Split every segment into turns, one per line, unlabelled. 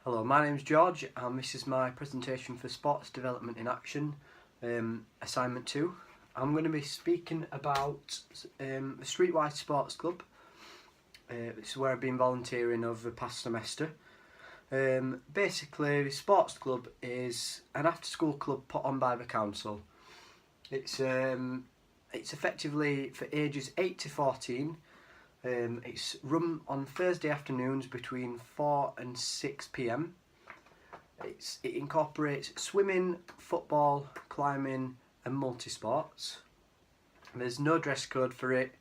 Hello, my name's George and this is my presentation for Sports Development in Action, assignment 2. I'm going to be speaking about the Streetwise Sports Club. This is where I've been volunteering over the past semester. Basically, the sports club is an after-school club put on by the council. It's effectively for ages 8 to 14. It's run on Thursday afternoons between 4 and 6 p.m. It incorporates swimming, football, climbing and multi-sports. There's no dress code for it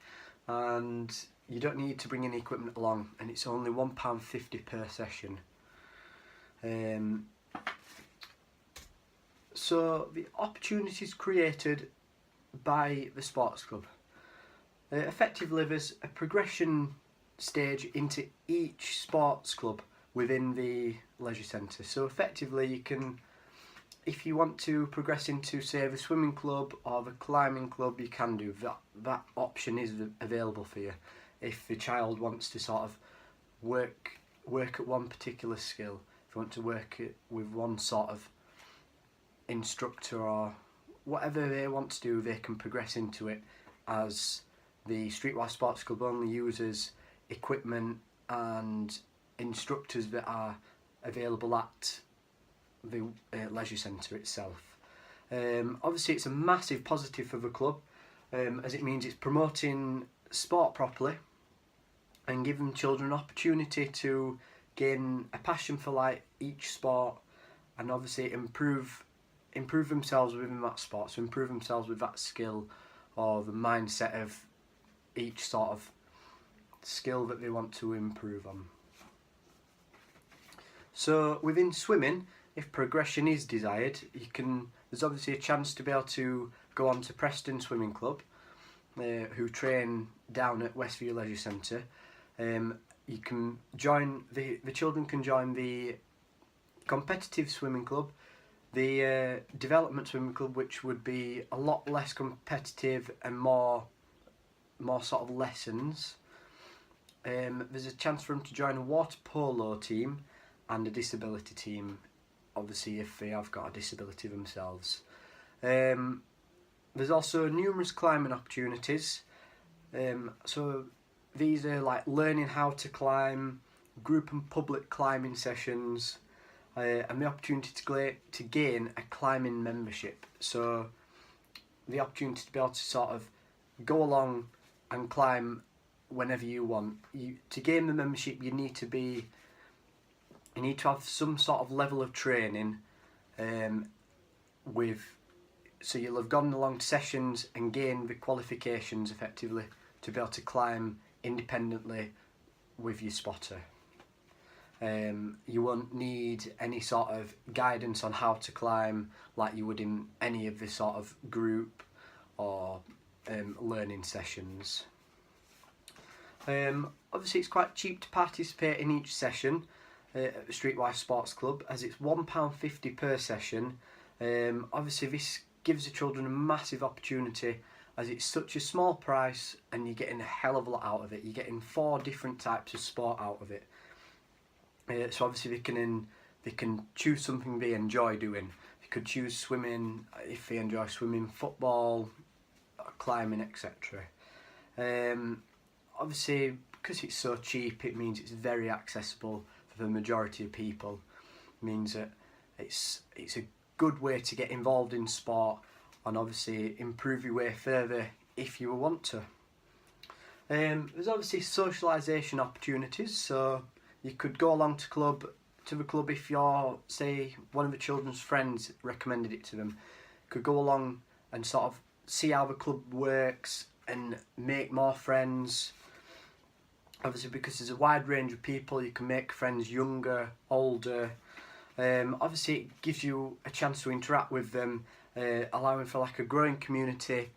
and you don't need to bring any equipment along, and it's only £1.50 per session. So the opportunities created by the sports club. Effectively, there's a progression stage into each sports club within the leisure centre. So effectively, you can, if you want to progress into, say, the swimming club or the climbing club, you can do that. That option is available for you if the child wants to sort of work at one particular skill. If you want to work with one sort of instructor or whatever they want to do, they can progress into it, as the Streetwise Sports Club only uses equipment and instructors that are available at the leisure centre itself. Obviously it's a massive positive for the club, as it means it's promoting sport properly and giving children an opportunity to gain a passion for like each sport, and obviously improve themselves within that sport, so improve themselves with that skill or the mindset of each sort of skill that they want to improve on. So within swimming, if progression is desired, there's obviously a chance to be able to go on to Preston Swimming Club, who train down at Westview Leisure Centre. You can join, the children can join the competitive swimming club, the development swimming club, which would be a lot less competitive and more sort of lessons. There's a chance for them to join a water polo team and a disability team, obviously if they have got a disability themselves. There's also numerous climbing opportunities. So these are like learning how to climb, group and public climbing sessions, and the opportunity to gain a climbing membership. So the opportunity to be able to sort of go along and climb whenever you want. To gain the membership, you need to have some sort of level of training. So you'll have gone along to sessions and gained the qualifications effectively to be able to climb independently with your spotter. You won't need any sort of guidance on how to climb like you would in any of the sort of group or learning sessions. Obviously it's quite cheap to participate in each session at the Streetwise Sports Club, as it's £1.50 per session. Obviously this gives the children a massive opportunity, as it's such a small price and you're getting a hell of a lot out of it. You're getting 4 different types of sport out of it. So obviously they can choose something they enjoy doing. They could choose swimming if they enjoy swimming, football, climbing, etc. Obviously because it's so cheap, it means it's very accessible for the majority of people. It means that it's a good way to get involved in sport and obviously improve your way further if you want to. There's obviously socialisation opportunities, so you could go along to the club if you're, say, one of the children's friends recommended it to them. Could go along and sort of see how the club works and make more friends. Obviously because there's a wide range of people, you can make friends younger, older. Obviously it gives you a chance to interact with them, allowing for like a growing community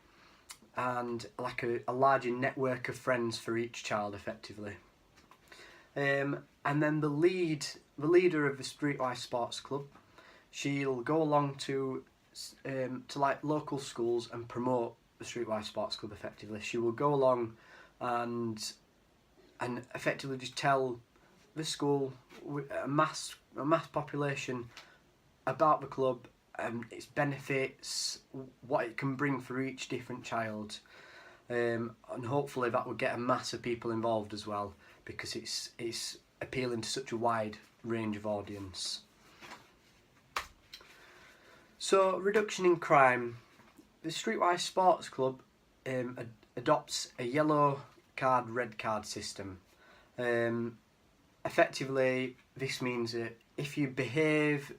and like a larger network of friends for each child effectively. And then the leader of the Streetwise Sports Club, she'll go along to like local schools and promote the Streetwise Sports Club effectively. She will go along and effectively just tell the school, a mass population about the club, its benefits, what it can bring for each different child, and hopefully that will get a mass of people involved as well, because it's appealing to such a wide range of audience. So, reduction in crime. The Streetwise Sports Club adopts a yellow card, red card system. Effectively, this means that if you behave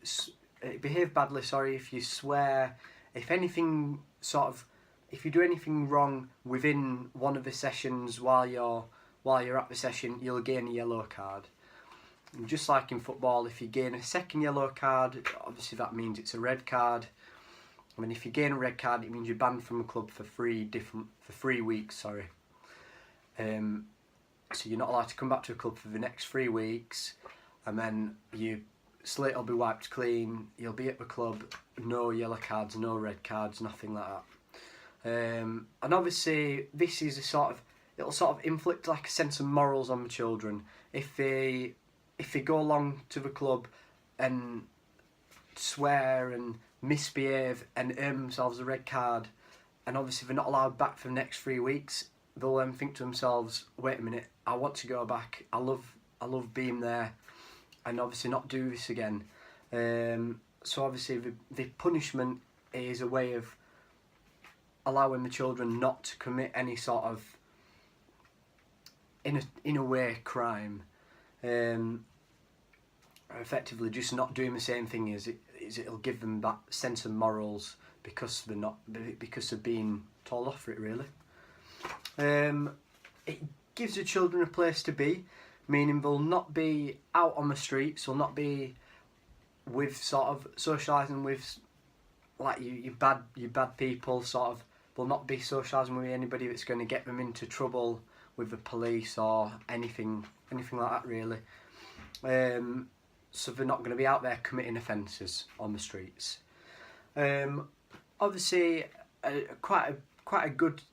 badly, if you swear, if you do anything wrong within one of the sessions while you're at the session, you'll gain a yellow card. And just like in football, if you gain a second yellow card, obviously that means it's a red card. I mean, if you gain a red card, it means you're banned from a club for 3 weeks. So you're not allowed to come back to a club for the next 3 weeks, and then your slate will be wiped clean. You'll be at the club, no yellow cards, no red cards, nothing like that. And obviously, this is it'll sort of inflict like a sense of morals on the children. If they go along to the club and swear and misbehave and earn themselves a red card, and obviously they're not allowed back for the next 3 weeks, they'll then think to themselves, wait a minute, I want to go back, I love being there, and obviously not do this again. So obviously the punishment is a way of allowing the children not to commit any sort of, in a way, crime. Effectively just not doing the same thing it'll give them that sense of morals because they're being told off for it, really. It gives the children a place to be, meaning they'll not be out on the streets, they'll not be with sort of socialising with like you bad people, sort of. They'll not be socialising with anybody that's going to get them into trouble with the police or anything like that, really. So they're not going to be out there committing offences on the streets. Obviously, quite a good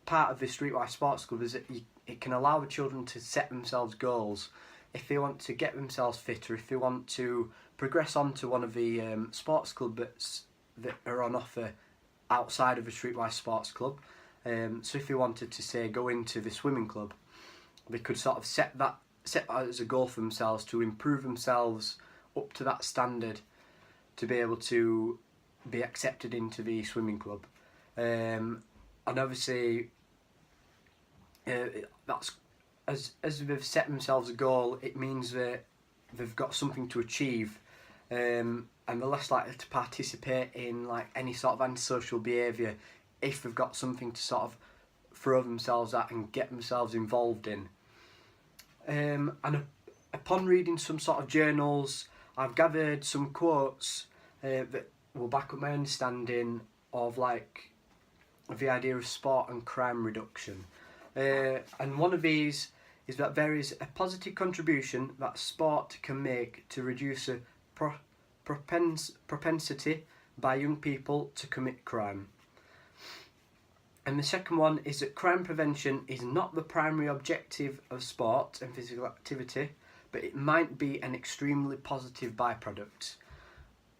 part of the Streetwise Sports Club is that it can allow the children to set themselves goals. If they want to get themselves fitter, if they want to progress on to one of the sports clubs that are on offer outside of a Streetwise Sports Club. So if they wanted to, say, go into the swimming club, they could sort of set that as a goal for themselves to improve themselves up to that standard to be able to be accepted into the swimming club. And obviously, that's as they've set themselves a goal, it means that they've got something to achieve, and they're less likely to participate in like any sort of antisocial behaviour if they've got something to sort of throw themselves at and get themselves involved in. And upon reading some sort of journals, I've gathered some quotes that will back up my understanding of like the idea of sport and crime reduction. And one of these is that there is a positive contribution that sport can make to reduce a propensity by young people to commit crime. And the second one is that crime prevention is not the primary objective of sport and physical activity, but it might be an extremely positive byproduct.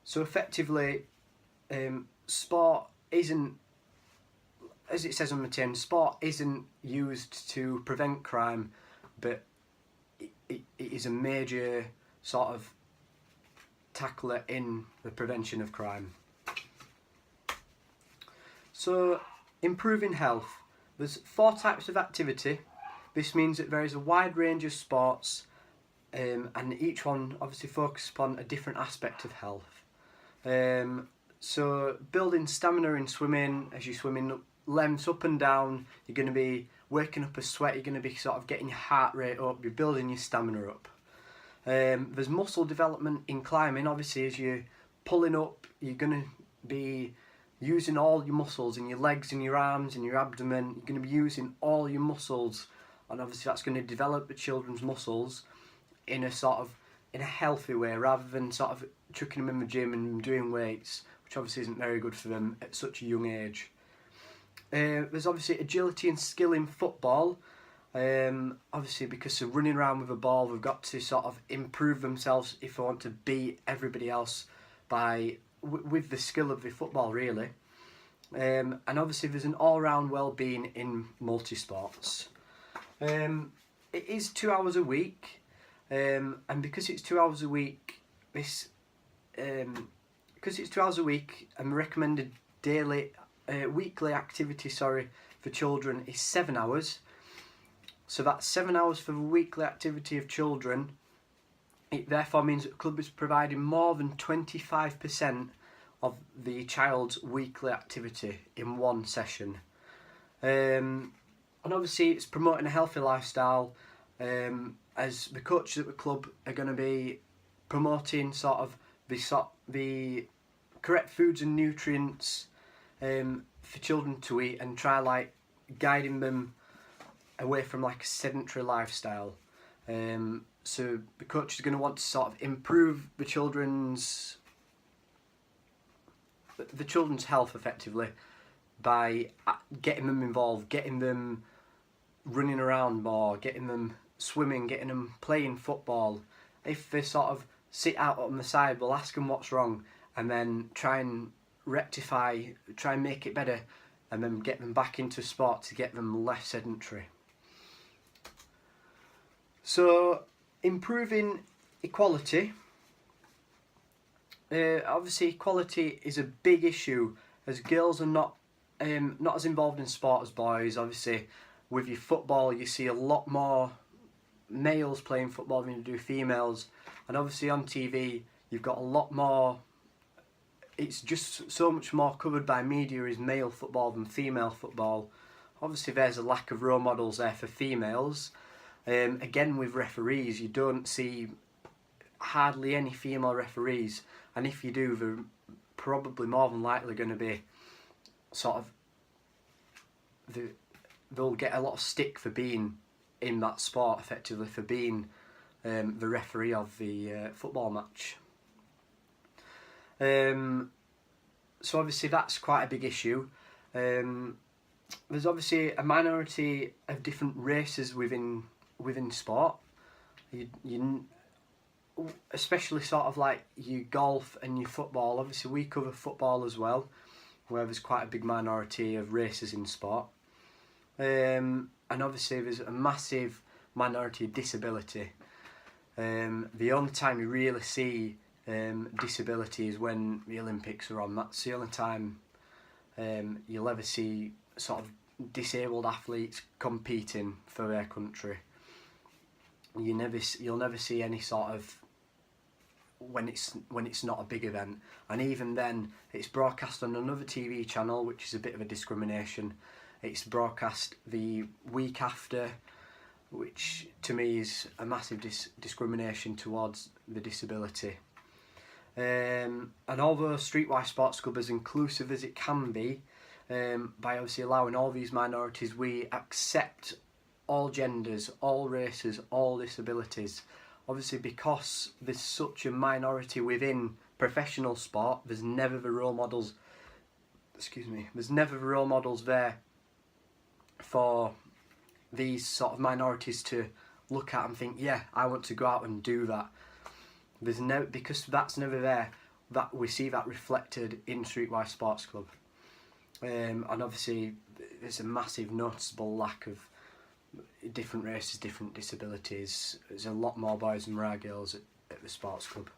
So effectively, sport isn't, as it says on the tin, sport isn't used to prevent crime, but it is a major sort of tackler in the prevention of crime. So, improving health. There's 4 types of activity. This means that there is a wide range of sports, and each one obviously focuses upon a different aspect of health. So building stamina in swimming, as you're swimming lengths up and down, you're going to be working up a sweat, you're going to be sort of getting your heart rate up, you're building your stamina up. There's muscle development in climbing. Obviously, as you're pulling up, you're going to be using all your muscles in your legs and your arms and your abdomen. You're going to be using all your muscles, and obviously that's going to develop the children's muscles in a healthy way, rather than sort of chucking them in the gym and doing weights, which obviously isn't very good for them at such a young age. There's obviously agility and skill in football, Obviously, because they're running around with a ball, they've got to sort of improve themselves if they want to beat everybody else with the skill of the football, really. And obviously, there's an all-round well-being in multi-sports. It is 2 hours a week, and because it's 2 hours a week, because it's 2 hours a week, and recommended weekly activity, for children is 7 hours. So that's 7 hours for the weekly activity of children. It therefore means that the club is providing more than 25% of the child's weekly activity in one session. And obviously it's promoting a healthy lifestyle, as the coaches at the club are going to be promoting the correct foods and nutrients for children to eat, and try guiding them away from a sedentary lifestyle. So the coach is going to want to sort of improve the children's health effectively by getting them involved, getting them running around more, getting them swimming, getting them playing football. If they sort of sit out on the side, we'll ask them what's wrong, and then try and rectify, try and make it better, and then get them back into sport to get them less sedentary. So, improving equality. Obviously, equality is a big issue, as girls are not as involved in sport as boys. Obviously, with your football, you see a lot more males playing football than you do females, and obviously on TV, you've got a lot more. It's just so much more covered by media is male football than female football. Obviously, there's a lack of role models there for females. Again, with referees, you don't see hardly any female referees, and if you do, they're probably more than likely going to be they'll get a lot of stick for being in that sport, effectively, for being the referee of the football match. So obviously that's quite a big issue. There's obviously a minority of different races within sport. You especially your golf and your football. Obviously we cover football as well, where there's quite a big minority of races in sport. And obviously there's a massive minority of disability. The only time you really see disability is when the Olympics are on. That's the only time you'll ever see sort of disabled athletes competing for their country. You'll never see any sort of when it's not a big event, and even then it's broadcast on another TV channel, which is a bit of a discrimination. It's broadcast the week after, which to me is a massive discrimination towards the disability. And although Streetwise Sports Club is inclusive as it can be, by obviously allowing all these minorities, we accept all genders, all races, all disabilities. Obviously, because there's such a minority within professional sport, there's never the role models. There's never the role models there for these sort of minorities to look at and think, yeah, I want to go out and do that. Because that's never there, that we see that reflected in Streetwise Sports Club. And obviously there's a massive noticeable lack of different races, different disabilities. There's a lot more boys than there are girls at the sports club.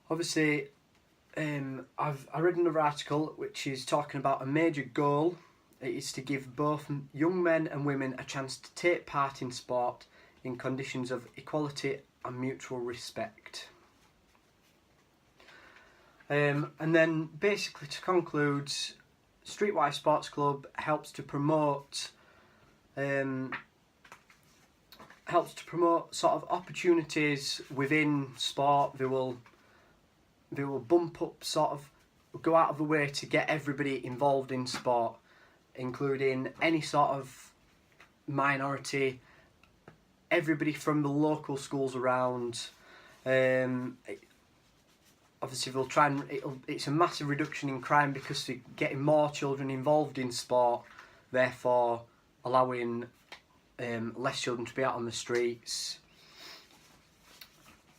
Obviously, I read another article which is talking about a major goal. It is to give both young men and women a chance to take part in sport in conditions of equality and mutual respect. And then basically to conclude, Streetwise Sports Club helps to promote sort of opportunities within sport. They will bump up, sort of go out of the way to get everybody involved in sport, including any sort of minority, everybody from the local schools around. obviously they'll try and it's a massive reduction in crime because they're getting more children involved in sport, therefore allowing less children to be out on the streets.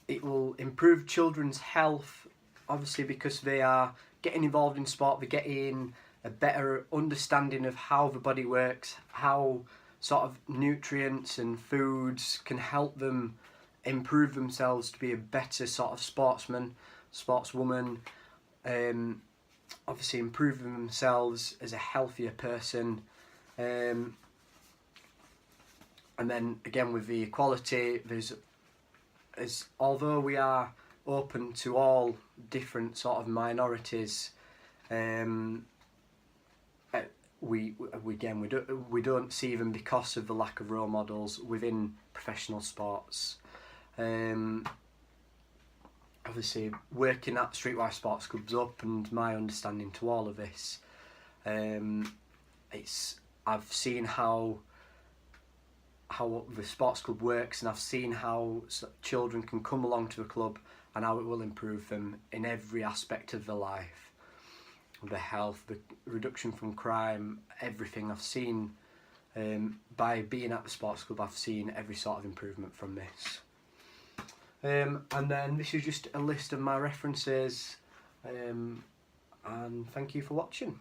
It will improve children's health, obviously, because they are getting involved in sport. They're getting a better understanding of how the body works, how sort of nutrients and foods can help them improve themselves to be a better sort of sportsman, sportswoman, obviously improving themselves as a healthier person. And then again with the equality, although we are open to all different sort of minorities, we don't see them because of the lack of role models within professional sports. Obviously, working at Streetwise Sports Club's opened my understanding to all of this. I've seen how the sports club works, and I've seen how children can come along to a club and how it will improve them in every aspect of their life. The health, the reduction from crime, everything I've seen. By being at the sports club, I've seen every sort of improvement from this. And then this is just a list of my references, and thank you for watching.